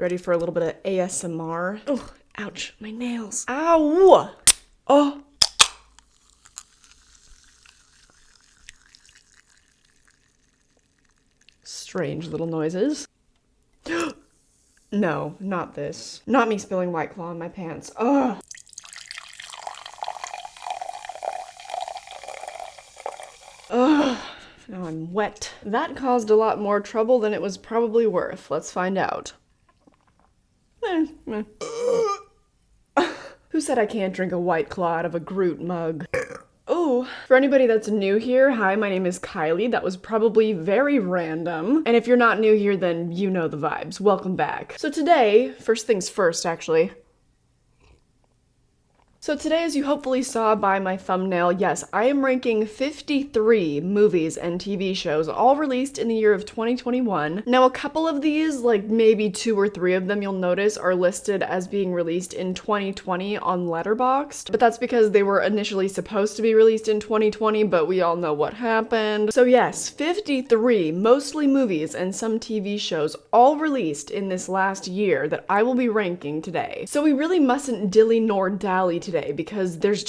Ready for a little bit of ASMR? Oh, ouch, my nails. Ow! Oh. Strange little noises. No, not this. Not me spilling White Claw in my pants. Ugh. Ugh. Now I'm wet. That caused a lot more trouble than it was probably worth. Let's find out. Who said I can't drink a White Claw out of a Groot mug? Oh, for anybody that's new here, hi, my name is Kylie. That was probably very random. And if you're not new here, then you know the vibes. Welcome back. So today, first things first, actually. So today, as you hopefully saw by my thumbnail, yes, I am ranking 53 movies and TV shows, all released in the year of 2021. Now, a couple of these, like maybe 2 or 3 of them you'll notice, are listed as being released in 2020 on Letterboxd, but that's because they were initially supposed to be released in 2020, but we all know what happened. So yes, 53, mostly movies and some TV shows, all released in this last year that I will be ranking today. So we really mustn't dilly nor dally today because there's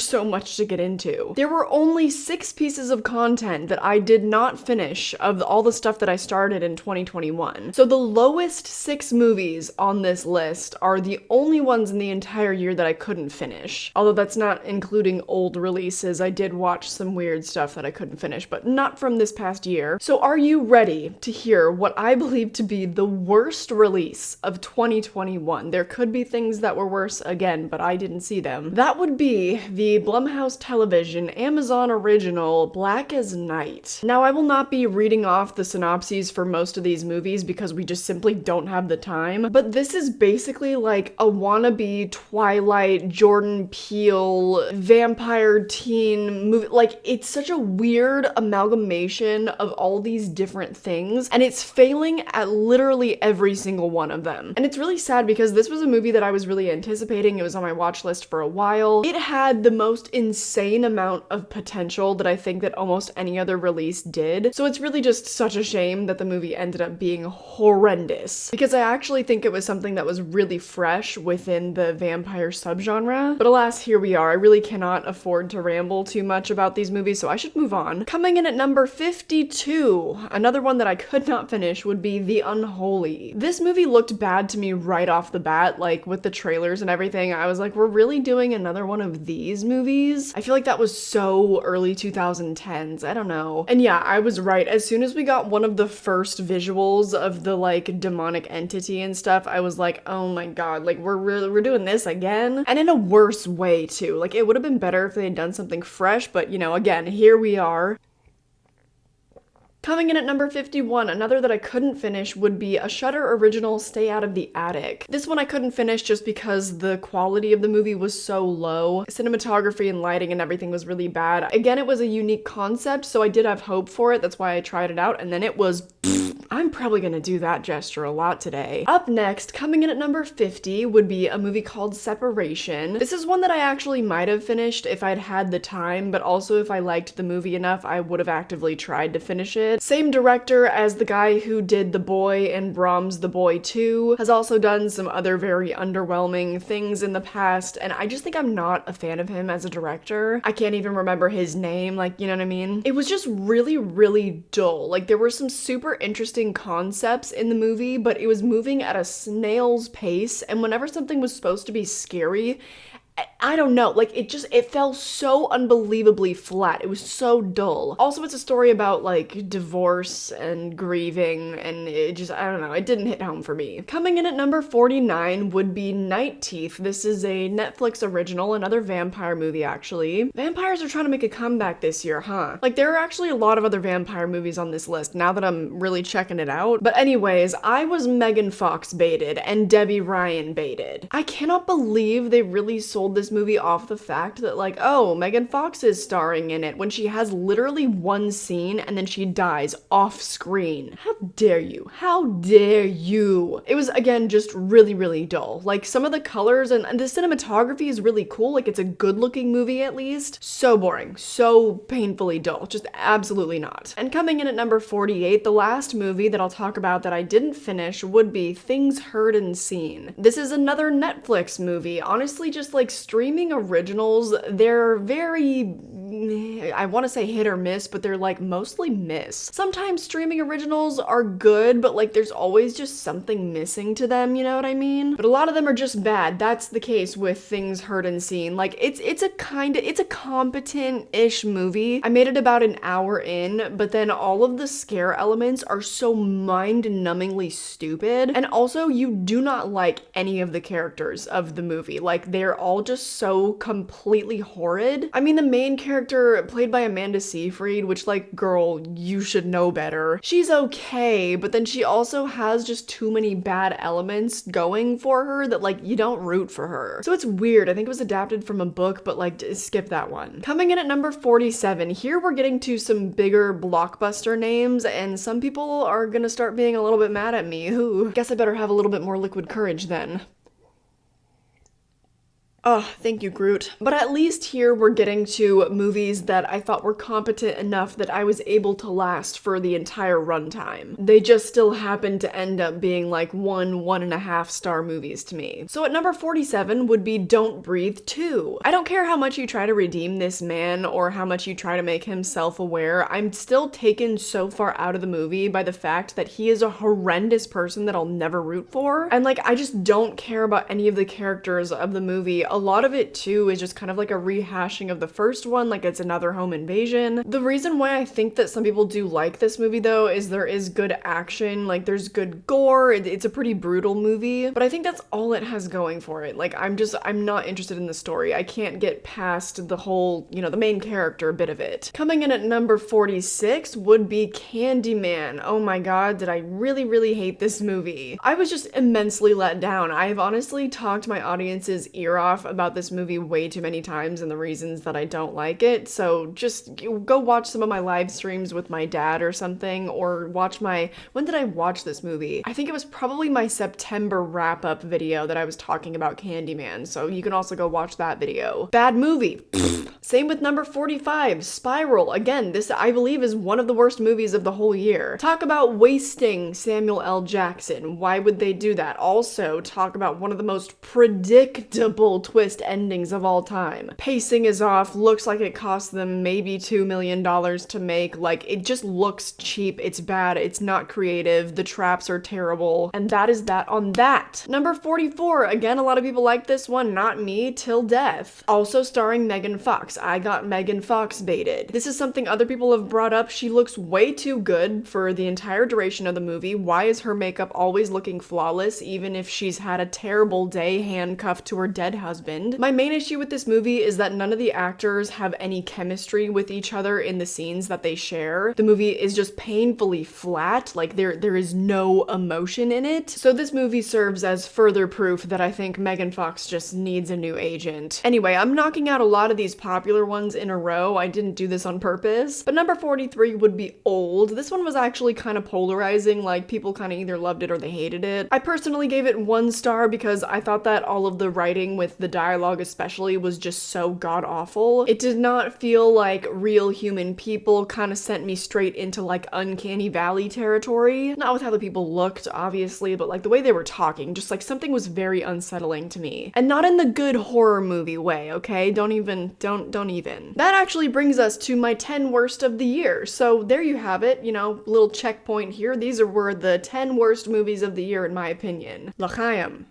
so much to get into. There were only 6 pieces of content that I did not finish of all the stuff that I started in 2021. So the lowest 6 movies on this list are the only ones in the entire year that I couldn't finish. Although that's not including old releases. I did watch some weird stuff that I couldn't finish, but not from this past year. So are you ready to hear what I believe to be the worst release of 2021? There could be things that were worse again, but I didn't see them. That would be the Blumhouse Television Amazon original Black as Night. Now, I will not be reading off the synopses for most of these movies because we just simply don't have the time, but this is basically like a wannabe Twilight, Jordan Peele, vampire teen movie. Like, it's such a weird amalgamation of all these different things, and it's failing at literally every single one of them. And it's really sad because this was a movie that I was really anticipating. It was on my watch list for a while. It had the most insane amount of potential that I think that almost any other release did. So it's really just such a shame that the movie ended up being horrendous, because I actually think it was something that was really fresh within the vampire subgenre. But alas, here we are. I really cannot afford to ramble too much about these movies, so I should move on. Coming in at number 52, another one that I could not finish would be The Unholy. This movie looked bad to me right off the bat, like with the trailers and everything. I was like, we're really doing another one of these movies? I feel like that was so early 2010s. I don't know. And yeah, I was right. As soon as we got one of the first visuals of the like demonic entity and stuff, I was like, oh my god, like we're doing this again? And in a worse way too. Like, it would have been better if they had done something fresh, but you know, again, here we are. Coming in at number 51, another that I couldn't finish would be a Shudder original, Stay Out of the Attic. This one I couldn't finish just because the quality of the movie was so low. Cinematography and lighting and everything was really bad. Again, it was a unique concept, so I did have hope for it. That's why I tried it out, and then it was I'm probably gonna do that gesture a lot today. Up next, coming in at number 50, would be a movie called Separation. This is one that I actually might have finished if I'd had the time, but also if I liked the movie enough, I would have actively tried to finish it. Same director as the guy who did The Boy and Brahms' The Boy 2, has also done some other very underwhelming things in the past, and I just think I'm not a fan of him as a director. I can't even remember his name, like, you know what I mean? It was just really, really dull. Like, there were some super interesting concepts in the movie, but it was moving at a snail's pace, and whenever something was supposed to be scary, I don't know, like, it fell so unbelievably flat. It was so dull. Also, it's a story about, like, divorce and grieving, and it just, I don't know, it didn't hit home for me. Coming in at number 49 would be Night Teeth. This is a Netflix original, another vampire movie, actually. Vampires are trying to make a comeback this year, huh? Like, there are actually a lot of other vampire movies on this list, now that I'm really checking it out. But anyways, I was Megan Fox baited, and Debbie Ryan baited. I cannot believe they really sold sold this movie off the fact that like, oh, Megan Fox is starring in it when she has literally one scene and then she dies off screen. How dare you? How dare you? It was, again, just really, really dull. Like, some of the colors and the cinematography is really cool. Like, it's a good looking movie at least. So boring. So painfully dull. Just absolutely not. And coming in at number 48, the last movie that I'll talk about that I didn't finish would be Things Heard and Seen. This is another Netflix movie. Honestly, just like streaming originals, they're very, I want to say hit or miss, but they're like mostly miss. Sometimes streaming originals are good, but like there's always just something missing to them, you know what I mean? But a lot of them are just bad. That's the case with Things Heard and Seen. Like it's a competent-ish movie. I made it about an hour in, but then all of the scare elements are so mind-numbingly stupid. And also, you do not like any of the characters of the movie. Like, they're all just so completely horrid. I mean, the main character, played by Amanda Seyfried, which, like, girl, you should know better. She's okay, but then she also has just too many bad elements going for her that, like, you don't root for her. So it's weird. I think it was adapted from a book, but, like, skip that one. Coming in at number 47, here we're getting to some bigger blockbuster names, and some people are gonna start being a little bit mad at me. Ooh, guess I better have a little bit more liquid courage then. Oh, thank you, Groot. But at least here we're getting to movies that I thought were competent enough that I was able to last for the entire runtime. They just still happen to end up being like 1.5 star movies to me. So at number 47 would be Don't Breathe 2. I don't care how much you try to redeem this man or how much you try to make him self-aware, I'm still taken so far out of the movie by the fact that he is a horrendous person that I'll never root for. And like, I just don't care about any of the characters of the movie. A lot of it too is just kind of like a rehashing of the first one, like it's another home invasion. The reason why I think that some people do like this movie though is there is good action, like there's good gore, it's a pretty brutal movie, but I think that's all it has going for it. Like I'm not interested in the story. I can't get past the whole, you know, the main character bit of it. Coming in at number 46 would be Candyman. Oh my god, did I really, really hate this movie. I was just immensely let down. I've honestly talked my audience's ear off about this movie way too many times and the reasons that I don't like it, so just go watch some of my live streams with my dad or something, or watch my, when did I watch this movie? I think it was probably my September wrap-up video that I was talking about Candyman, so you can also go watch that video. Bad movie. Same with number 45, Spiral. Again, this I believe is one of the worst movies of the whole year. Talk about wasting Samuel L. Jackson. Why would they do that? Also, talk about one of the most predictable twist endings of all time. Pacing is off, looks like it cost them maybe $2 million to make. Like, it just looks cheap, it's bad, it's not creative, the traps are terrible, and that is that on that. Number 44, again, a lot of people like this one, not me, Till Death. Also starring Megan Fox. I got Megan Fox baited. This is something other people have brought up. She looks way too good for the entire duration of the movie. Why is her makeup always looking flawless, even if she's had a terrible day handcuffed to her dead husband? My main issue with this movie is that none of the actors have any chemistry with each other in the scenes that they share. The movie is just painfully flat, like there is no emotion in it. So this movie serves as further proof that I think Megan Fox just needs a new agent. Anyway, I'm knocking out a lot of these popular ones in a row. I didn't do this on purpose. But number 43 would be Old. This one was actually kind of polarizing, like people kind of either loved it or they hated it. I personally gave it 1 star because I thought that all of the writing with the dialogue especially was just so god-awful. It did not feel like real human people, kind of sent me straight into like Uncanny Valley territory. Not with how the people looked, obviously, but like the way they were talking, just like something was very unsettling to me. And not in the good horror movie way, okay? Don't even. That actually brings us to my 10 worst of the year. So there you have it, you know, little checkpoint here. These were the 10 worst movies of the year in my opinion. L'chaim.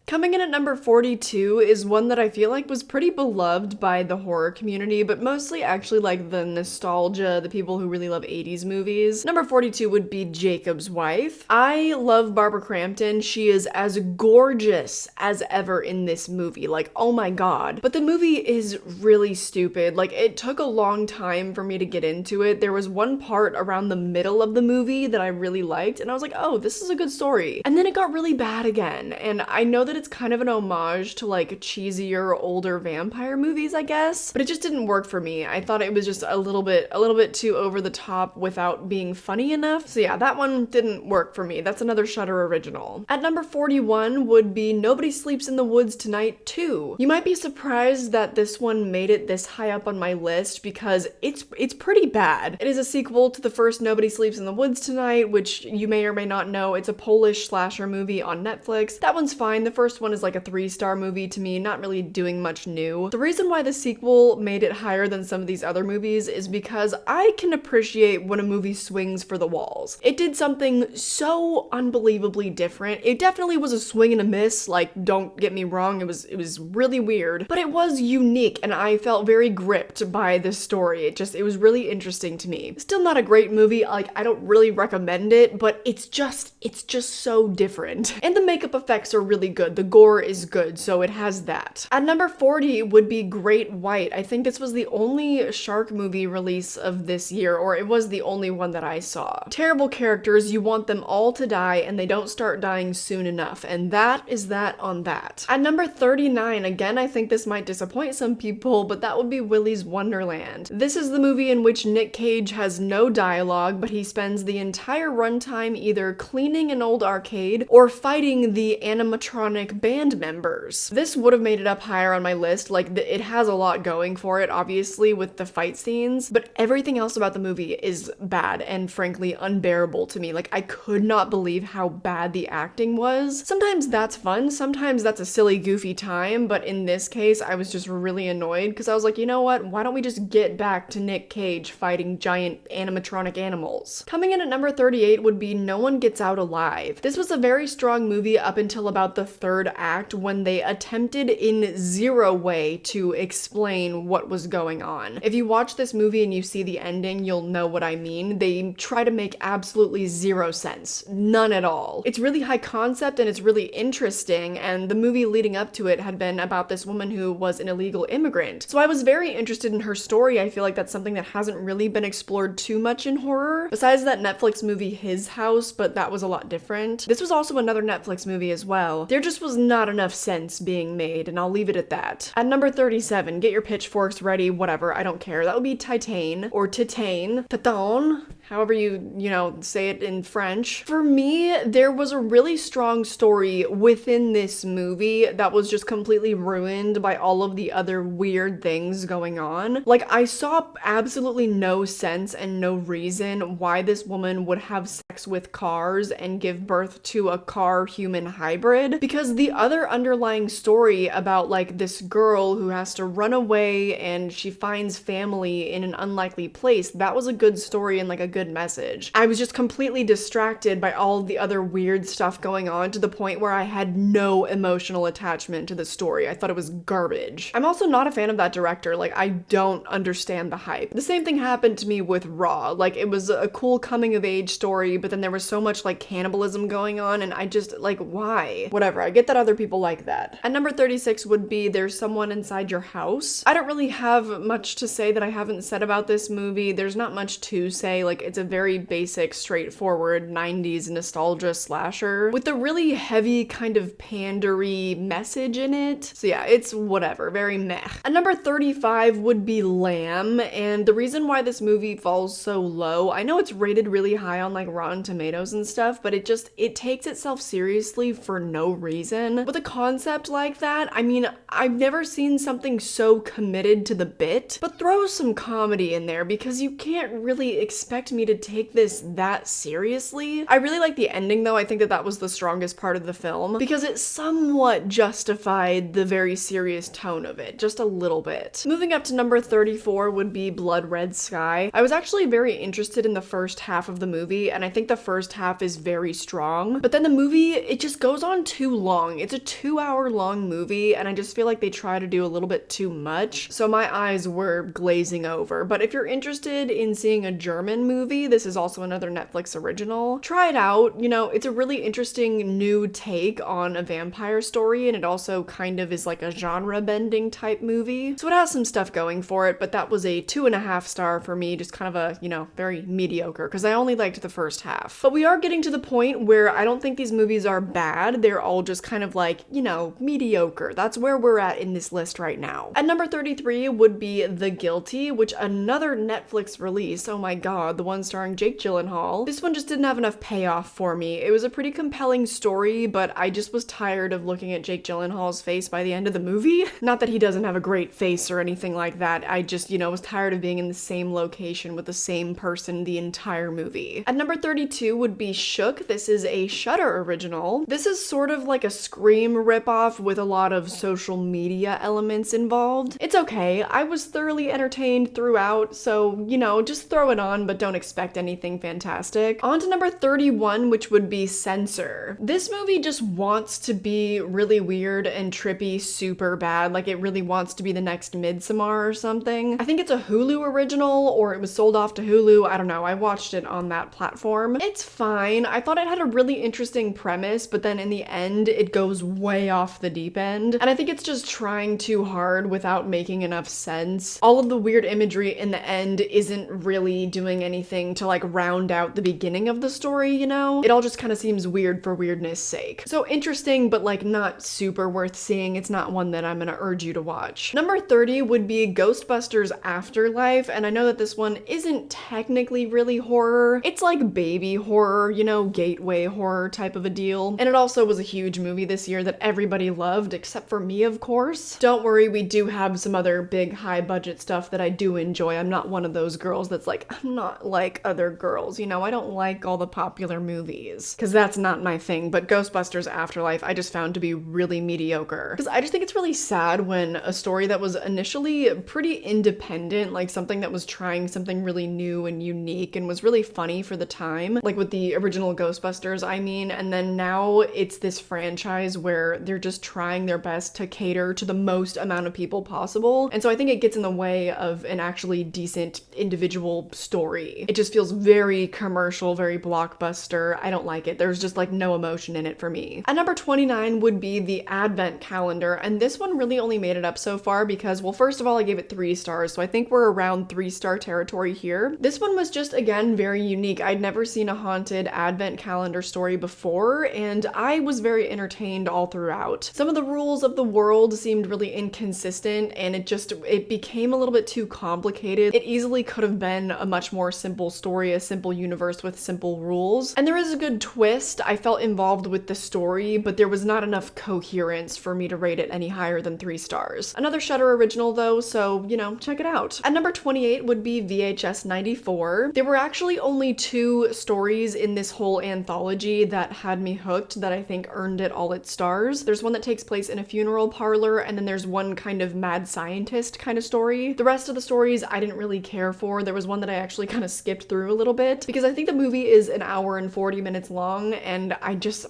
Coming in at number 42 is one that I feel like was pretty beloved by the horror community, but mostly actually like the nostalgia, the people who really love 80s movies. Number 42 would be Jacob's Wife. I love Barbara Crampton. She is as gorgeous as ever in this movie. Like, oh my god. But the movie is really stupid. Like, it took a long time for me to get into it. There was one part around the middle of the movie that I really liked, and I was like, oh, this is a good story. And then it got really bad again. And I know that that it's kind of an homage to like cheesier, older vampire movies, I guess, but it just didn't work for me. I thought it was just a little bit too over the top without being funny enough. So yeah, that one didn't work for me. That's another Shudder original. At number 41 would be Nobody Sleeps in the Woods Tonight 2. You might be surprised that this one made it this high up on my list because it's pretty bad. It is a sequel to the first Nobody Sleeps in the Woods Tonight, which you may or may not know. It's a Polish slasher movie on Netflix. That one's fine. The first one is like a 3-star movie to me, not really doing much new. The reason why the sequel made it higher than some of these other movies is because I can appreciate when a movie swings for the walls. It did something so unbelievably different. It definitely was a swing and a miss, like, don't get me wrong, it was really weird, but it was unique and I felt very gripped by this story. It was really interesting to me. Still not a great movie, like, I don't really recommend it, but it's just so different. And the makeup effects are really good. The gore is good, so it has that. At number 40 would be Great White. I think this was the only shark movie release of this year, or it was the only one that I saw. Terrible characters, you want them all to die, and they don't start dying soon enough, and that is that on that. At number 39, again, I think this might disappoint some people, but that would be Willys Wonderland. This is the movie in which Nick Cage has no dialogue, but he spends the entire runtime either cleaning an old arcade or fighting the animatronic band members. This would have made it up higher on my list, like it has a lot going for it, obviously, with the fight scenes, but everything else about the movie is bad and frankly unbearable to me. Like, I could not believe how bad the acting was. Sometimes that's fun, sometimes that's a silly, goofy time, but in this case, I was just really annoyed because I was like, you know what, why don't we just get back to Nick Cage fighting giant animatronic animals? Coming in at number 38 would be No One Gets Out Alive. This was a very strong movie up until about the third act when they attempted in zero way to explain what was going on. If you watch this movie and you see the ending, you'll know what I mean. They try to make absolutely zero sense. None at all. It's really high concept and it's really interesting, and the movie leading up to it had been about this woman who was an illegal immigrant. So I was very interested in her story. I feel like that's something that hasn't really been explored too much in horror, besides that Netflix movie His House, but that was a lot different. This was also another Netflix movie as well. There just was not enough sense being made, and I'll leave it at that. At number 37, get your pitchforks ready, whatever, I don't care. That would be Titane, or Titane, Titane, however you say it in French. For me, there was a really strong story within this movie that was just completely ruined by all of the other weird things going on. Like, I saw absolutely no sense and no reason why this woman would have sex with cars and give birth to a car-human hybrid, because the other underlying story about like this girl who has to run away and she finds family in an unlikely place, that was a good story and like a good message. I was just completely distracted by all of the other weird stuff going on to the point where I had no emotional attachment to the story. I thought it was garbage. I'm also not a fan of that director. Like, I don't understand the hype. The same thing happened to me with Raw. Like, it was a cool coming of age story, but then there was so much like cannibalism going on and I just like, why? Whatever, I get that other people like that. At number 36 would be There's Someone Inside Your House. I don't really have much to say that I haven't said about this movie. There's not much to say. Like, it's a very basic, straightforward 90s nostalgia slasher with a really heavy kind of pandery message in it. So yeah, it's whatever, very meh. At number 35 would be Lamb, and the reason why this movie falls so low, I know it's rated really high on like Rotten Tomatoes and stuff, but it takes itself seriously for no reason. With a concept like that, I mean, I've never seen something so committed to the bit, but throw some comedy in there because you can't really expect me to take this that seriously. I really like the ending though. I think that was the strongest part of the film because it somewhat justified the very serious tone of it, just a little bit. Moving up to number 34 would be Blood Red Sky. I was actually very interested in the first half of the movie, and I think the first half is very strong, but then the movie, it just goes on too long. It's a 2-hour long movie, and I just feel like they try to do a little bit too much, so my eyes were glazing over. But if you're interested in seeing a German movie movie. This is also another Netflix original. Try it out. You know, it's a really interesting new take on a vampire story, and it also kind of is like a genre bending type movie. So it has some stuff going for it, but that was a 2.5 star for me, just kind of a, you know, very mediocre, because I only liked the first half. But we are getting to the point where I don't think these movies are bad. They're all just kind of like, you know, mediocre. That's where we're at in this list right now. At number 33 would be The Guilty, which another Netflix release. Oh my god, the one starring Jake Gyllenhaal. This one just didn't have enough payoff for me. It was a pretty compelling story, but I just was tired of looking at Jake Gyllenhaal's face by the end of the movie. Not that he doesn't have a great face or anything like that. I just, you know, was tired of being in the same location with the same person the entire movie. At number 32 would be Shook. This is a Shudder original. This is sort of like a Scream ripoff with a lot of social media elements involved. It's okay. I was thoroughly entertained throughout, so, you know, just throw it on, but don't expect anything fantastic. On to number 31, which would be Censor. This movie just wants to be really weird and trippy super bad, like it really wants to be the next Midsommar or something. I think it's a Hulu original, or it was sold off to Hulu. I don't know. I watched it on that platform. It's fine. I thought it had a really interesting premise, but then in the end, it goes way off the deep end. And I think it's just trying too hard without making enough sense. All of the weird imagery in the end isn't really doing anything to like round out the beginning of the story, you know? It all just kind of seems weird for weirdness sake. So interesting, but like not super worth seeing. It's not one that I'm gonna urge you to watch. Number 30 would be Ghostbusters Afterlife, and I know that this one isn't technically really horror. It's like baby horror, you know, gateway horror type of a deal. And it also was a huge movie this year that everybody loved, except for me, of course. Don't worry, we do have some other big high budget stuff that I do enjoy. I'm not one of those girls that's like, I'm not like other girls, you know, I don't like all the popular movies, because that's not my thing. But Ghostbusters Afterlife I just found to be really mediocre, because I just think it's really sad when a story that was initially pretty independent, like something that was trying something really new and unique and was really funny for the time, like with the original Ghostbusters, I mean, and then now it's this franchise where they're just trying their best to cater to the most amount of people possible. And so I think it gets in the way of an actually decent individual story. It just feels very commercial, very blockbuster. I don't like it. There's just like no emotion in it for me. At number 29 would be The Advent Calendar, and this one really only made it up so far because, well, first of all, I gave it 3 stars, so I think we're around 3-star territory here. This one was just, again, very unique. I'd never seen a haunted Advent calendar story before, and I was very entertained all throughout. Some of the rules of the world seemed really inconsistent, and it became a little bit too complicated. It easily could have been a much more simple story, a simple universe with simple rules. And there is a good twist. I felt involved with the story, but there was not enough coherence for me to rate it any higher than 3 stars. Another Shudder original though, so, you know, check it out. At number 28 would be VHS 94. There were actually only 2 stories in this whole anthology that had me hooked that I think earned it all its stars. There's one that takes place in a funeral parlor, and then there's one kind of mad scientist kind of story. The rest of the stories I didn't really care for. There was one that I actually kind of skipped through a little bit because I think the movie is an hour and 40 minutes long, and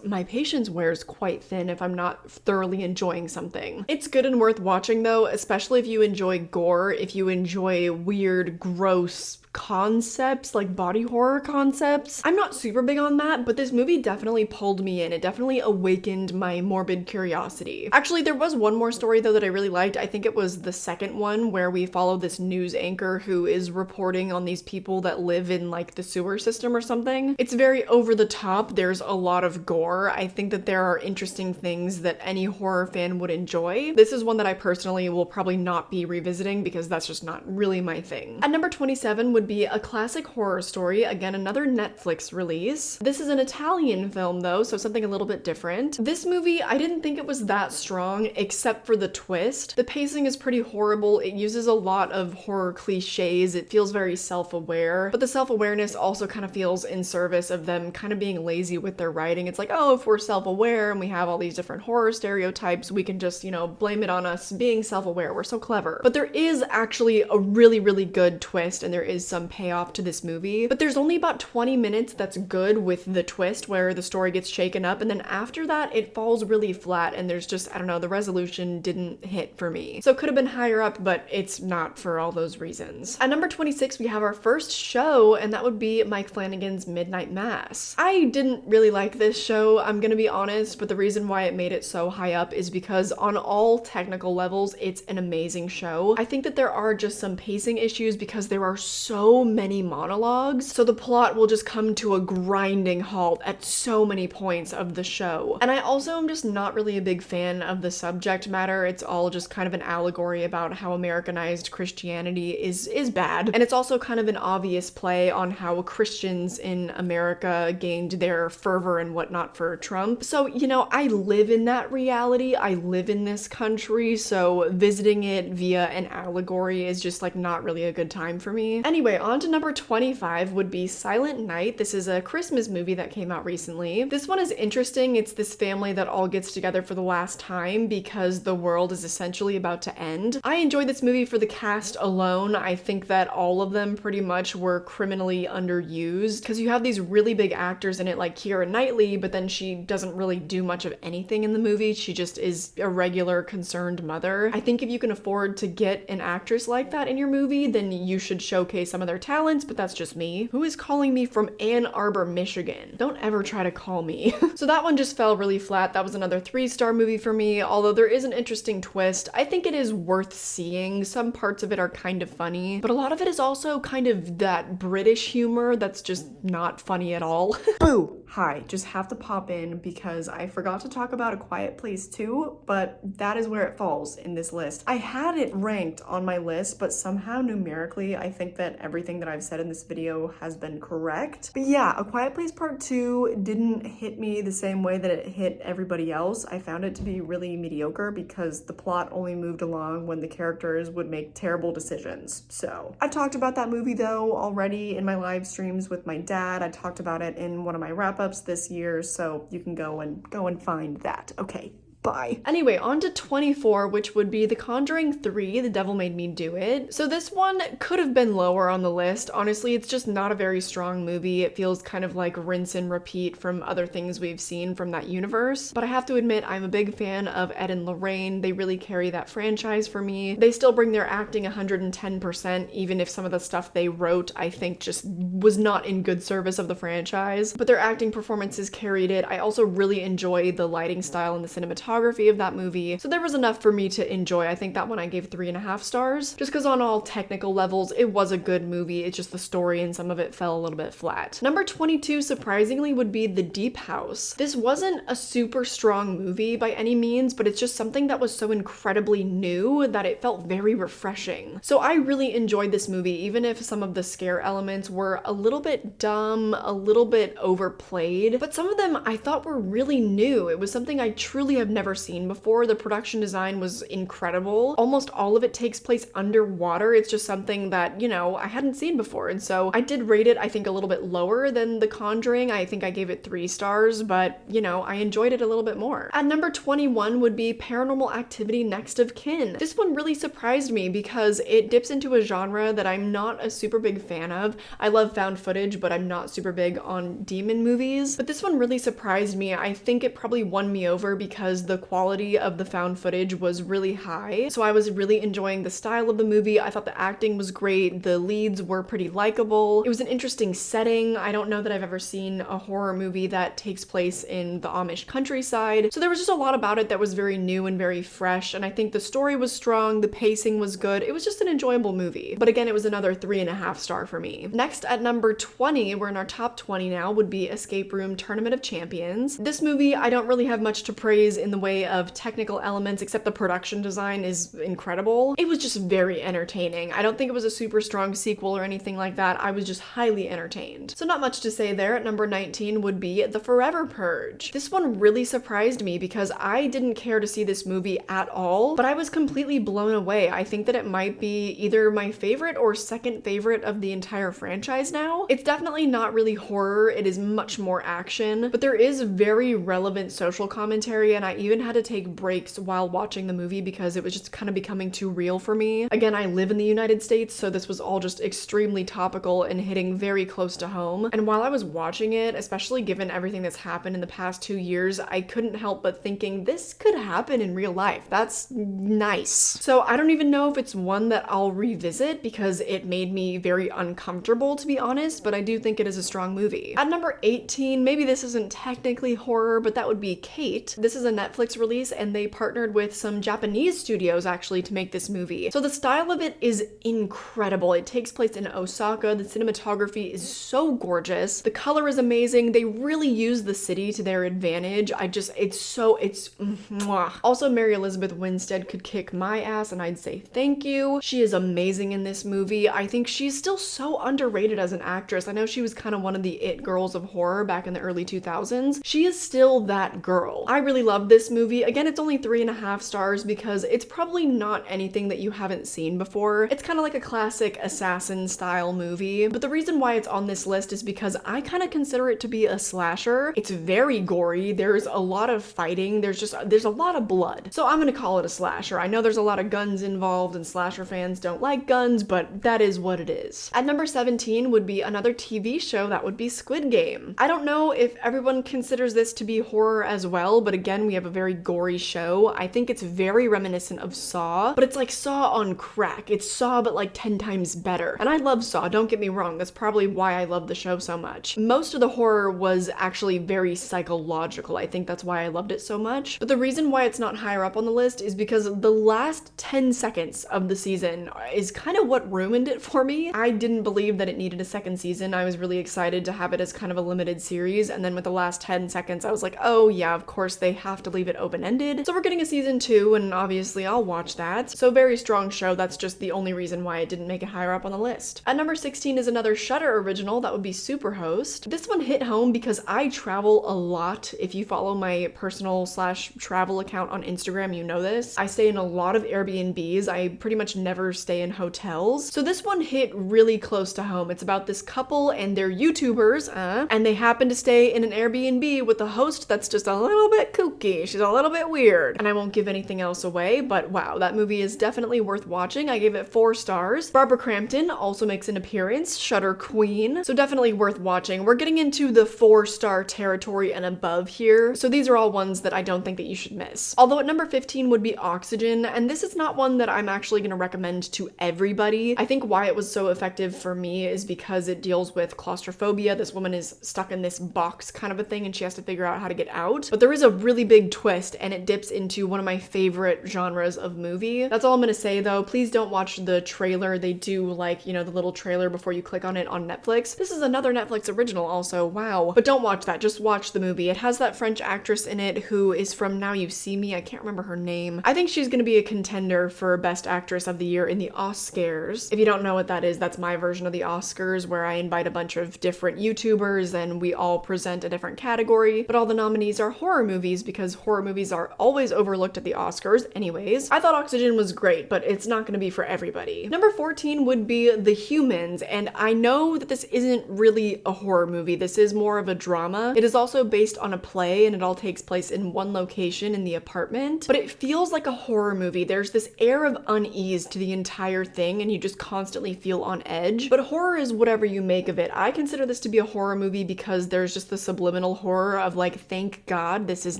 my patience wears quite thin if I'm not thoroughly enjoying something. It's good and worth watching though, especially if you enjoy gore, if you enjoy weird, gross concepts, like body horror concepts. I'm not super big on that, but this movie definitely pulled me in. It definitely awakened my morbid curiosity. Actually, there was one more story though that I really liked. I think it was the second one where we follow this news anchor who is reporting on these people that live in like the sewer system or something. It's very over the top. There's a lot of gore. I think that there are interesting things that any horror fan would enjoy. This is one that I personally will probably not be revisiting because that's just not really my thing. At number 27 would be a classic horror story, again another Netflix release. This is an Italian film though, so something a little bit different. This movie, I didn't think it was that strong except for the twist. The pacing is pretty horrible. It uses a lot of horror cliches. It feels very self-aware, but the self-awareness also kind of feels in service of them kind of being lazy with their writing. It's like, oh, if we're self-aware and we have all these different horror stereotypes, we can just, you know, blame it on us being self-aware. We're so clever. But there is actually a really, really good twist, and there is some payoff to this movie, but there's only about 20 minutes that's good with the twist where the story gets shaken up, and then after that it falls really flat, and there's just, I don't know, the resolution didn't hit for me. So it could have been higher up, but it's not for all those reasons. At number 26, we have our first show, and that would be Mike Flanagan's Midnight Mass. I didn't really like this show, I'm gonna be honest, but the reason why it made it so high up is because on all technical levels, it's an amazing show. I think that there are just some pacing issues because there are so many monologues, so the plot will just come to a grinding halt at so many points of the show. And I also am just not really a big fan of the subject matter. It's all just kind of an allegory about how Americanized Christianity is bad. And it's also kind of an obvious play on how Christians in America gained their fervor and whatnot for Trump. So, you know, I live in that reality. I live in this country, so visiting it via an allegory is just like not really a good time for me. Anyway, on to number 25 would be Silent Night. This is a Christmas movie that came out recently. This one is interesting. It's this family that all gets together for the last time because the world is essentially about to end. I enjoyed this movie for the cast alone. I think that all of them pretty much were criminally underused because you have these really big actors in it like Keira Knightley, but then she doesn't really do much of anything in the movie. She just is a regular concerned mother. I think if you can afford to get an actress like that in your movie, then you should showcase some of their talents, but that's just me. Who is calling me from Ann Arbor, Michigan? Don't ever try to call me. So that one just fell really flat. That was another 3-star movie for me, although there is an interesting twist. I think it is worth seeing. Some parts of it are kind of funny, but a lot of it is also kind of that British humor that's just not funny at all. Boo! Hi, just have to pop in because I forgot to talk about A Quiet Place 2, but that is where it falls in this list. I had it ranked on my list, but somehow numerically, I think that everything that I've said in this video has been correct. But yeah, A Quiet Place Part 2 didn't hit me the same way that it hit everybody else. I found it to be really mediocre because the plot only moved along when the characters would make terrible decisions. So I've talked about that movie though already in my live streams with my dad. I talked about it in one of my wrap-ups this year, so you can go and find that. Okay. Bye. Anyway, on to 24, which would be The Conjuring 3, The Devil Made Me Do It. So this one could have been lower on the list. Honestly, it's just not a very strong movie. It feels kind of like rinse and repeat from other things we've seen from that universe. But I have to admit, I'm a big fan of Ed and Lorraine. They really carry that franchise for me. They still bring their acting 110%, even if some of the stuff they wrote, I think, just was not in good service of the franchise. But their acting performances carried it. I also really enjoy the lighting style and the cinematography of that movie, so there was enough for me to enjoy. I think that one I gave 3.5 stars, just because on all technical levels it was a good movie. It's just the story and some of it fell a little bit flat. Number 22, surprisingly, would be The Deep House. This wasn't a super strong movie by any means, but it's just something that was so incredibly new that it felt very refreshing. So I really enjoyed this movie, even if some of the scare elements were a little bit dumb, a little bit overplayed, but some of them I thought were really new. It was something I truly have never seen before. The production design was incredible. Almost all of it takes place underwater. It's just something that, you know, I hadn't seen before. And so I did rate it, I think, a little bit lower than The Conjuring. I think I gave it 3 stars, but, you know, I enjoyed it a little bit more. At number 21 would be Paranormal Activity Next of Kin. This one really surprised me because it dips into a genre that I'm not a super big fan of. I love found footage, but I'm not super big on demon movies. But this one really surprised me. I think it probably won me over because the quality of the found footage was really high. So I was really enjoying the style of the movie. I thought the acting was great. The leads were pretty likable. It was an interesting setting. I don't know that I've ever seen a horror movie that takes place in the Amish countryside. So there was just a lot about it that was very new and very fresh. And I think the story was strong. The pacing was good. It was just an enjoyable movie. But again, it was another 3.5 star for me. Next at number 20, we're in our top 20 now, would be Escape Room Tournament of Champions. This movie, I don't really have much to praise in the way of technical elements, except the production design is incredible. It was just very entertaining. I don't think it was a super strong sequel or anything like that. I was just highly entertained. So not much to say there. At number 19 would be The Forever Purge. This one really surprised me because I didn't care to see this movie at all, but I was completely blown away. I think that it might be either my favorite or second favorite of the entire franchise now. It's definitely not really horror. It is much more action, but there is very relevant social commentary, and I even even had to take breaks while watching the movie because it was just kind of becoming too real for me. Again, I live in the United States, so this was all just extremely topical and hitting very close to home. And while I was watching it, especially given everything that's happened in the past 2 years, I couldn't help but thinking this could happen in real life. That's nice. So I don't even know if it's one that I'll revisit because it made me very uncomfortable, to be honest, but I do think it is a strong movie. At number 18, maybe this isn't technically horror, but that would be Kate. This is a Netflix release and they partnered with some Japanese studios actually to make this movie. So the style of it is incredible. It takes place in Osaka. The cinematography is so gorgeous. The color is amazing. They really use the city to their advantage. Mwah. Also, Mary Elizabeth Winstead could kick my ass and I'd say thank you. She is amazing in this movie. I think she's still so underrated as an actress. I know she was kind of one of the it girls of horror back in the early 2000s. She is still that girl. I really love this movie. Again, it's only 3.5 stars because it's probably not anything that you haven't seen before. It's kind of like a classic assassin style movie, but the reason why it's on this list is because I kind of consider it to be a slasher. It's very gory. There's a lot of fighting. There's a lot of blood. So I'm gonna call it a slasher. I know there's a lot of guns involved and slasher fans don't like guns, but that is what it is. At number 17 would be another TV show, that would be Squid Game. I don't know if everyone considers this to be horror as well, but again, we have a very gory show. I think it's very reminiscent of Saw, but it's like Saw on crack. It's Saw, but like 10 times better. And I love Saw, don't get me wrong. That's probably why I love the show so much. Most of the horror was actually very psychological. I think that's why I loved it so much. But the reason why it's not higher up on the list is because the last 10 seconds of the season is kind of what ruined it for me. I didn't believe that it needed a second season. I was really excited to have it as kind of a limited series, and then with the last 10 seconds I was like, oh yeah, of course they have to leave it open-ended. So we're getting a season 2, and obviously I'll watch that. So very strong show. That's just the only reason why it didn't make it higher up on the list. At number 16 is another Shudder original, that would be Superhost. This one hit home because I travel a lot. If you follow my personal / travel account on Instagram, you know this. I stay in a lot of Airbnbs. I pretty much never stay in hotels. So this one hit really close to home. It's about this couple and they're YouTubers, and they happen to stay in an Airbnb with a host that's just a little bit kooky. She's a little bit weird. And I won't give anything else away, but wow, that movie is definitely worth watching. I gave it 4 stars. Barbara Crampton also makes an appearance, Shudder Queen. So definitely worth watching. We're getting into the 4-star territory and above here. So these are all ones that I don't think that you should miss. Although at number 15 would be Oxygen, and this is not one that I'm actually going to recommend to everybody. I think why it was so effective for me is because it deals with claustrophobia. This woman is stuck in this box kind of a thing and she has to figure out how to get out. But there is a really big twist and it dips into one of my favorite genres of movie. That's all I'm gonna say though. Please don't watch the trailer. They do like, you know, the little trailer before you click on it on Netflix. This is another Netflix original also, wow. But don't watch that, just watch the movie. It has that French actress in it who is from Now You See Me. I can't remember her name. I think she's gonna be a contender for Best Actress of the Year in the Oscars. If you don't know what that is, that's my version of the Oscars where I invite a bunch of different YouTubers and we all present a different category, but all the nominees are horror movies because horror movies are always overlooked at the Oscars anyways. I thought Oxygen was great, but it's not gonna be for everybody. Number 14 would be The Humans, and I know that this isn't really a horror movie. This is more of a drama. It is also based on a play and it all takes place in one location in the apartment, but it feels like a horror movie. There's this air of unease to the entire thing and you just constantly feel on edge, but horror is whatever you make of it. I consider this to be a horror movie because there's just the subliminal horror of like, thank God this is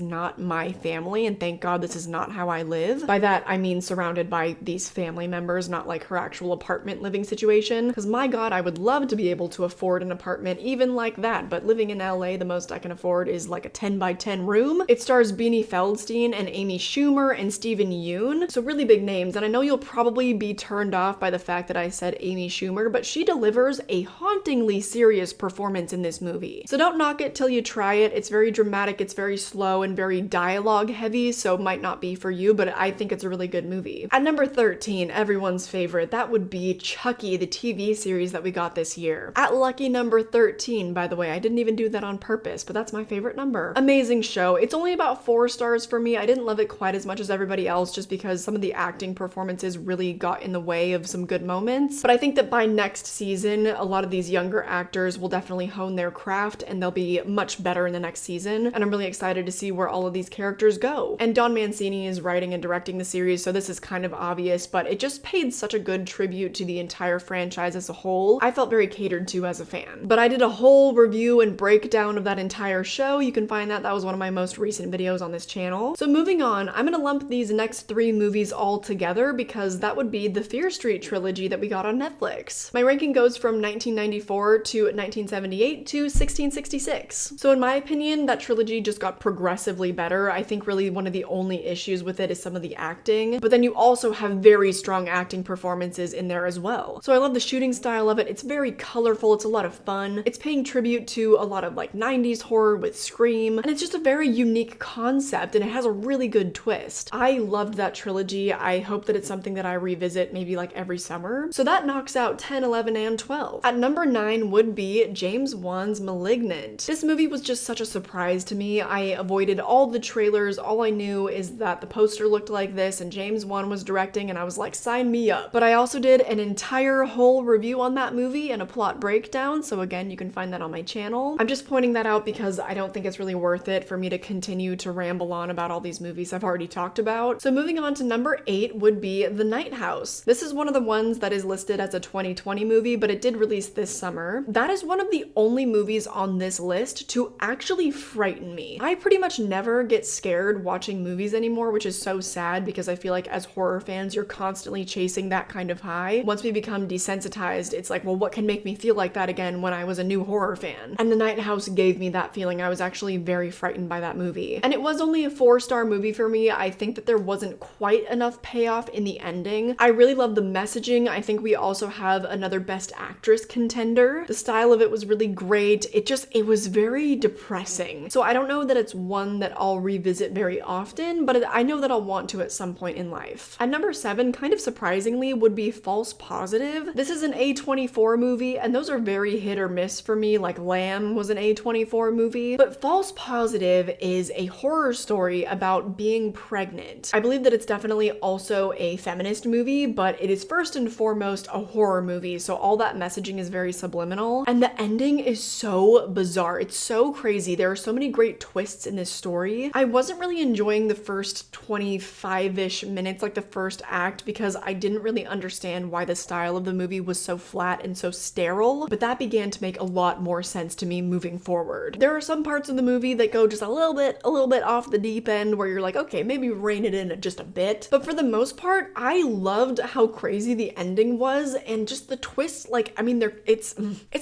not my family and thank God this is not how I live. By that I mean surrounded by these family members, not like her actual apartment living situation, because my God, I would love to be able to afford an apartment even like that, but living in LA, the most I can afford is like a 10 by 10 room. It stars Beanie Feldstein and Amy Schumer and Steven Yeun, so really big names, and I know you'll probably be turned off by the fact that I said Amy Schumer, but she delivers a hauntingly serious performance in this movie. So don't knock it till you try it. It's very dramatic, it's very slow and very dialogue heavy, so it might not be for you, but I think it's a really good movie. At number 13, everyone's favorite, that would be Chucky, the TV series that we got this year. At lucky number 13, by the way, I didn't even do that on purpose, but that's my favorite number. Amazing show. It's only about 4 stars for me. I didn't love it quite as much as everybody else just because some of the acting performances really got in the way of some good moments, but I think that by next season, a lot of these younger actors will definitely hone their craft and they'll be much better in the next season, and I'm really excited to see where all of these characters go. And Don Mancini is writing and directing the series, so this is kind of obvious, but it just paid such a good tribute to the entire franchise as a whole. I felt very catered to as a fan. But I did a whole review and breakdown of that entire show. You can find that. That was one of my most recent videos on this channel. So moving on, I'm gonna lump these next 3 movies all together because that would be the Fear Street trilogy that we got on Netflix. My ranking goes from 1994 to 1978 to 1666. So in my opinion, that trilogy just got progressively better. I think really one of the only issues with it is some of the acting, but then you also have very strong acting performances in there as well. So I love the shooting style of it. It's very colorful. It's a lot of fun. It's paying tribute to a lot of like 90s horror with Scream, and it's just a very unique concept, and it has a really good twist. I loved that trilogy. I hope that it's something that I revisit maybe like every summer. So that knocks out 10, 11, and 12. At number 9 would be James Wan's Malignant. This movie was just such a surprise to me. I avoided all the trailers. All I knew is that the poster looked like this and James Wan was directing, and I was like, sign me up. But I also did an entire whole review on that movie and a plot breakdown, so again, you can find that on my channel. I'm just pointing that out because I don't think it's really worth it for me to continue to ramble on about all these movies I've already talked about. So moving on to number 8 would be The Night House. This is one of the ones that is listed as a 2020 movie, but it did release this summer. That is one of the only movies on this list to actually frighten me. I pretty much never get scared watching movies anymore, which is so sad because I feel like as horror fans, you're constantly chasing that kind of high. Once we become desensitized, it's like, well, what can make me feel like that again when I was a new horror fan? And The Night House gave me that feeling. I was actually very frightened by that movie. And it was only a 4-star movie for me. I think that there wasn't quite enough payoff in the ending. I really love the messaging. I think we also have another Best Actress contender. The style of it was really great. It was very depressing. So I don't know that it's one that I'll revisit very often, but I know that I'll want to at some point in life. At number 7, kind of surprisingly, would be False Positive. This is an A24 movie, and those are very hit or miss for me. Like Lamb was an A24 movie, but False Positive is a horror story about being pregnant. I believe that it's definitely also a feminist movie, but it is first and foremost a horror movie, so all that messaging is very subliminal, and the ending is so bizarre. It's so crazy. There are so many great twists in this story. I wasn't really enjoying the first 25-ish minutes, like the first act, because I didn't really understand why the style of the movie was so flat and so sterile, but that began to make a lot more sense to me moving forward. There are some parts of the movie that go just a little bit off the deep end where you're like, okay, maybe rein it in just a bit, but for the most part, I loved how crazy the ending was and just the twists. Like, I mean, it's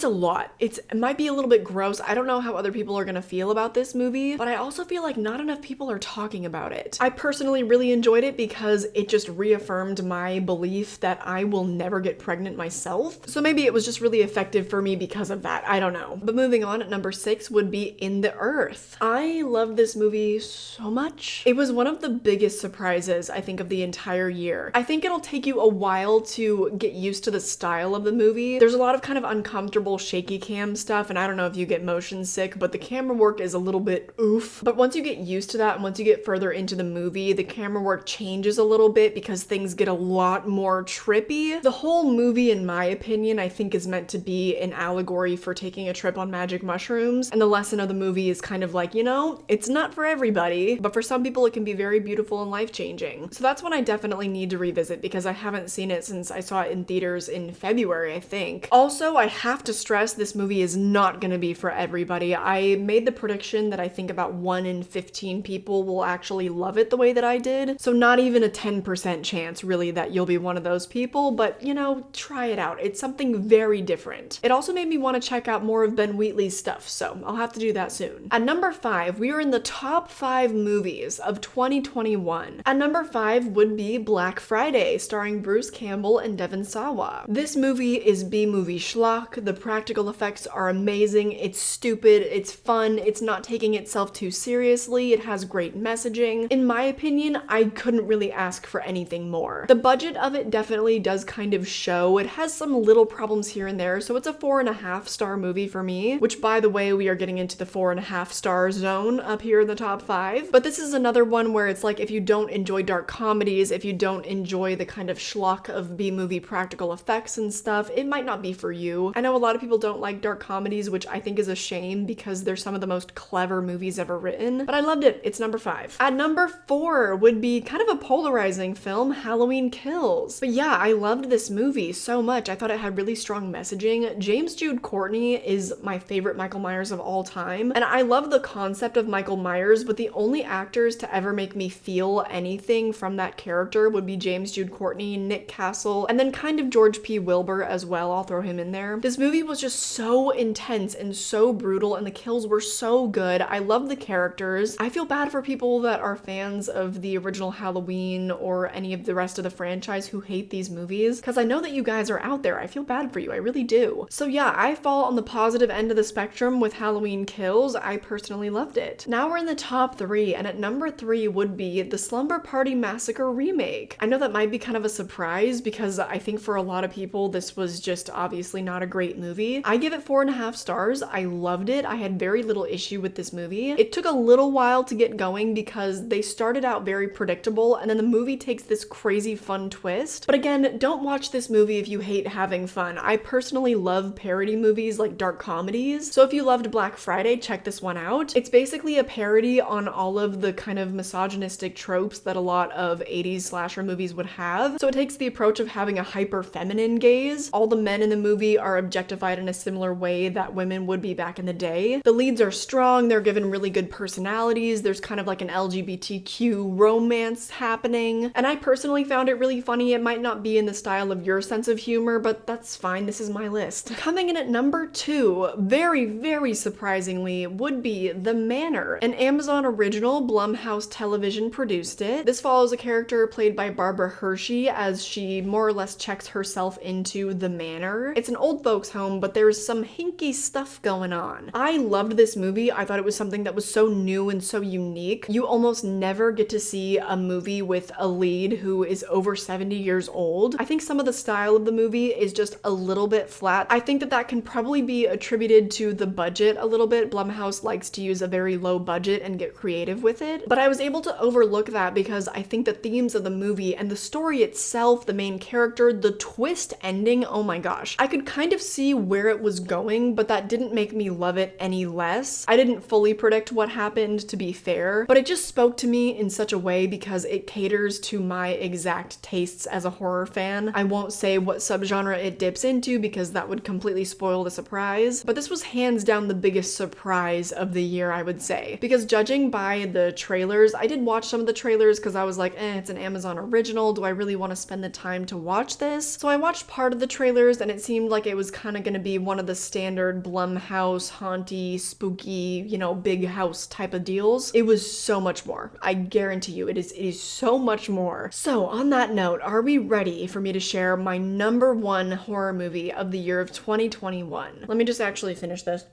a lot. It might be a little bit gross. I don't know how other people are gonna feel about this movie, but I also feel like not enough people are talking about it. I personally really enjoyed it because it just reaffirmed my belief that I will never get pregnant myself. So maybe it was just really effective for me because of that. I don't know. But moving on, at number 6 would be In the Earth. I loved this movie so much. It was one of the biggest surprises, I think, of the entire year. I think it'll take you a while to get used to the style of the movie. There's a lot of kind of uncomfortable shaky cam stuff, and I don't know if you get motion sick, but the camera work is a little bit oof. But once you get used to that and once you get further into the movie, the camera work changes a little bit because things get a lot more trippy. The whole movie, in my opinion, I think is meant to be an allegory for taking a trip on magic mushrooms, and the lesson of the movie is kind of like, you know, it's not for everybody, but for some people it can be very beautiful and life-changing. So that's one I definitely need to revisit because I haven't seen it since I saw it in theaters in February, I think. Also, I have to stress this movie is not gonna be for everybody. I made the prediction that I think about 1 in 15 people will actually love it the way that I did. So not even a 10% chance really that you'll be one of those people, but you know, try it out. It's something very different. It also made me want to check out more of Ben Wheatley's stuff, so I'll have to do that soon. At number 5, we are in the top 5 movies of 2021. At number 5 would be Black Friday, starring Bruce Campbell and Devon Sawa. This movie is B-movie schlock. The practical effects are amazing. It's stupid. It's fun. It's not taking itself too seriously. It has great messaging. In my opinion, I couldn't really ask for anything more. The budget of it definitely does kind of show. It has some little problems here and there, so it's a 4.5-star movie for me, which by the way, we are getting into the 4.5-star zone up here in the top 5. But this is another one where it's like, if you don't enjoy dark comedies, if you don't enjoy the kind of schlock of B-movie practical effects and stuff, it might not be for you. I know a lot of people don't like dark comedies, which I think is a shame because they're some of the most clever movies ever written, but I love loved it. It's number 5. At number 4 would be kind of a polarizing film, Halloween Kills. But yeah, I loved this movie so much. I thought it had really strong messaging. James Jude Courtney is my favorite Michael Myers of all time, and I love the concept of Michael Myers, but the only actors to ever make me feel anything from that character would be James Jude Courtney, Nick Castle, and then kind of George P. Wilbur as well. I'll throw him in there. This movie was just so intense and so brutal, and the kills were so good. I love the characters. I feel bad for people that are fans of the original Halloween or any of the rest of the franchise who hate these movies, because I know that you guys are out there. I feel bad for you. I really do. So yeah, I fall on the positive end of the spectrum with Halloween Kills. I personally loved it. Now we're in the top 3, and at number 3 would be the Slumber Party Massacre remake. I know that might be kind of a surprise because I think for a lot of people this was just obviously not a great movie. I give it 4.5 stars. I loved it. I had very little issue with this movie. It took a little while to get going because they started out very predictable, and then the movie takes this crazy fun twist. But again, don't watch this movie if you hate having fun. I personally love parody movies like dark comedies, so if you loved Black Friday, check this one out. It's basically a parody on all of the kind of misogynistic tropes that a lot of 80s slasher movies would have. So it takes the approach of having a hyper feminine gaze. All the men in the movie are objectified in a similar way that women would be back in the day. The leads are strong, they're given really good personalities, there's kind of like an LGBTQ romance happening, and I personally found it really funny. It might not be in the style of your sense of humor, but that's fine. This is my list. Coming in at number 2, very surprisingly, would be The Manor, an Amazon original. Blumhouse Television produced it. This follows a character played by Barbara Hershey as she more or less checks herself into the manor. It's an old folks home, but there's some hinky stuff going on. I loved this movie. I thought it was something that was so new and so unique. You almost never get to see a movie with a lead who is over 70 years old. I think some of the style of the movie is just a little bit flat. I think that that can probably be attributed to the budget a little bit. Blumhouse likes to use a very low budget and get creative with it, but I was able to overlook that because I think the themes of the movie and the story itself, the main character, the twist ending, oh my gosh. I could kind of see where it was going, but that didn't make me love it any less. I didn't fully predict what happened, to be fair, but it just spoke to me in such a way because it caters to my exact tastes as a horror fan. I won't say what subgenre it dips into because that would completely spoil the surprise, but this was hands down the biggest surprise of the year, I would say, because judging by the trailers, I did watch some of the trailers because I was like, it's an Amazon original. Do I really want to spend the time to watch this? So I watched part of the trailers and it seemed like it was kind of going to be one of the standard Blumhouse, haunty, spooky, big house type of deals. It was so much more. I guarantee you, it is so much more. So on that note, are we ready for me to share my number 1 horror movie of the year of 2021? Let me just actually finish this.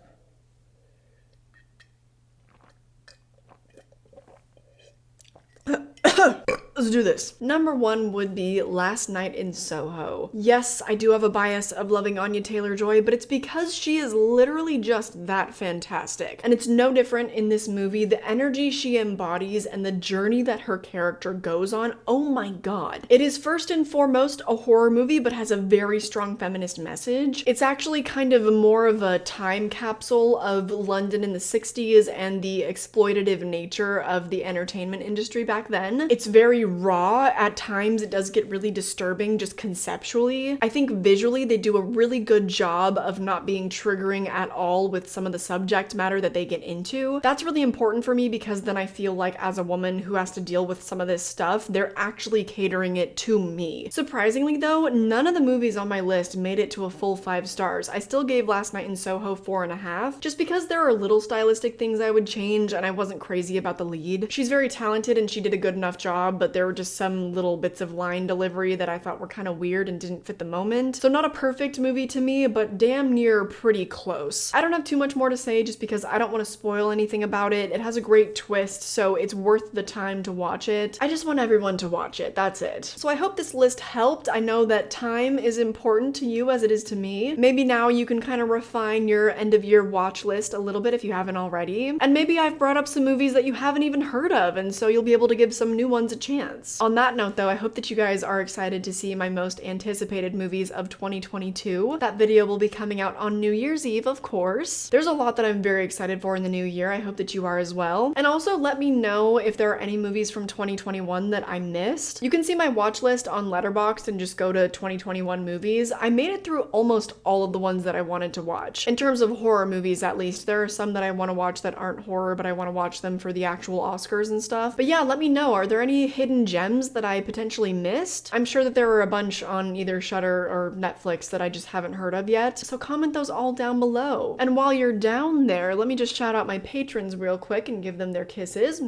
Let's do this. Number 1 would be Last Night in Soho. Yes, I do have a bias of loving Anya Taylor-Joy, but it's because she is literally just that fantastic. And it's no different in this movie. The energy she embodies and the journey that her character goes on, oh my god. It is first and foremost a horror movie, but has a very strong feminist message. It's actually kind of more of a time capsule of London in the 60s and the exploitative nature of the entertainment industry back then. It's very raw. At times it does get really disturbing just conceptually. I think visually they do a really good job of not being triggering at all with some of the subject matter that they get into. That's really important for me because then I feel like as a woman who has to deal with some of this stuff, they're actually catering it to me. Surprisingly though, none of the movies on my list made it to a full 5 stars. I still gave Last Night in Soho 4.5 just because there are little stylistic things I would change and I wasn't crazy about the lead. She's very talented and she did a good enough job, but there were just some little bits of line delivery that I thought were kind of weird and didn't fit the moment. So not a perfect movie to me, but damn near pretty close. I don't have too much more to say just because I don't want to spoil anything about it. It has a great twist, so it's worth the time to watch it. I just want everyone to watch it, that's it. So I hope this list helped. I know that time is important to you as it is to me. Maybe now you can kind of refine your end of year watch list a little bit if you haven't already. And maybe I've brought up some movies that you haven't even heard of, and so you'll be able to give some new ones a chance. chance. On that note though, I hope that you guys are excited to see my most anticipated movies of 2022. That video will be coming out on New Year's Eve, of course. There's a lot that I'm very excited for in the new year. I hope that you are as well. And also let me know if there are any movies from 2021 that I missed. You can see my watch list on Letterboxd and just go to 2021 movies. I made it through almost all of the ones that I wanted to watch. In terms of horror movies, at least, there are some that I want to watch that aren't horror, but I want to watch them for the actual Oscars and stuff. But yeah, let me know. Are there any hidden gems that I potentially missed? I'm sure that there are a bunch on either Shudder or Netflix that I just haven't heard of yet, so comment those all down below. And while you're down there, let me just shout out my patrons real quick and give them their kisses.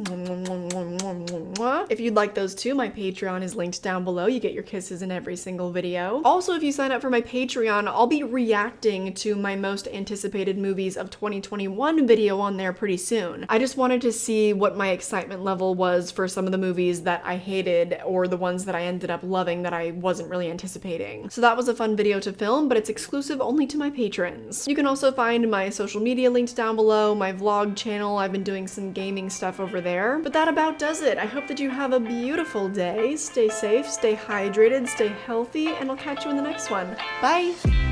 If you'd like those too, my Patreon is linked down below. You get your kisses in every single video. Also, if you sign up for my Patreon, I'll be reacting to my most anticipated movies of 2021 video on there pretty soon. I just wanted to see what my excitement level was for some of the movies that I hated or the ones that I ended up loving that I wasn't really anticipating. So that was a fun video to film, but it's exclusive only to my patrons. You can also find my social media linked down below, my vlog channel. I've been doing some gaming stuff over there. But that about does it. I hope that you have a beautiful day. Stay safe, stay hydrated, stay healthy, and I'll catch you in the next one. Bye!